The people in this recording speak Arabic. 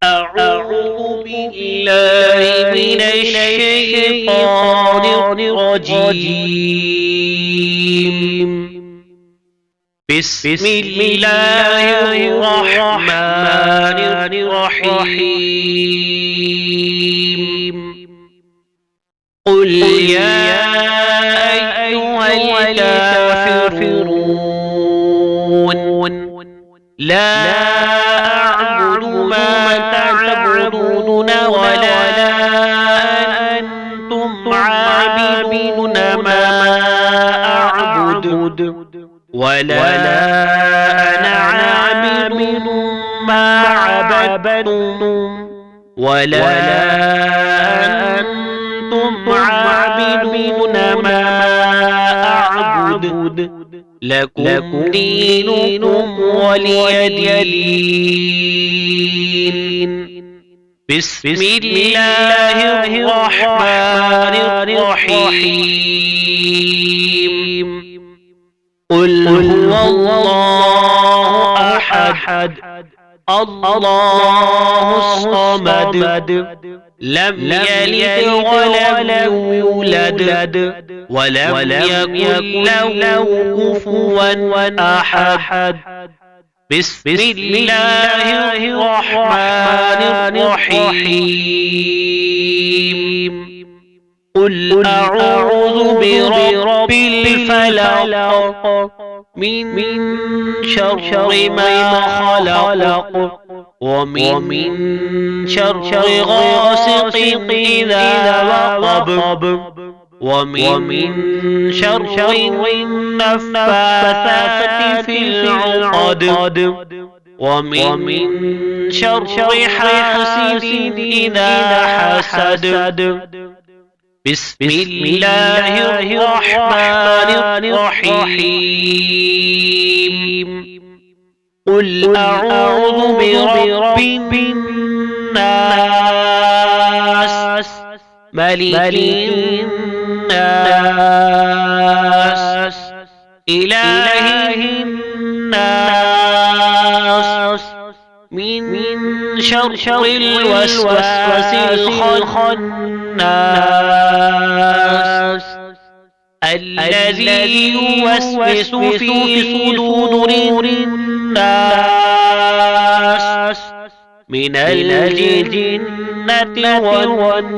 أعوذ بالله من الشيطان الرجيم. بسم الله الرحمن الرحيم. قل يا أيها الكافرون لا أعبد ما تعبدون ولا أنتم عابدون ما أعبد ولا أنا عابد ما عبدتم ولا أنتم عابدون ما أعبد لكم دينكم ولي دين. بسم الله الرحمن الرحيم. قل هو الله أحد الله الصمد لم يلد ولم يولد ولم يكن له كفوا أحد. بسم الله الرحمن الرحيم. قل أعوذ برب الفلق من شر ما خلق ومن شر غاسق إذا وقب ومن شر النفاثات في العقد ومن شر حاسد إذا حسد. بسم الله الرحمن الرحيم. قل أعوذ برب الناس ملك الناس إله الناس من شر الوسواس الخناس الذي يوسوس في صدور الناس من الجنة والناس.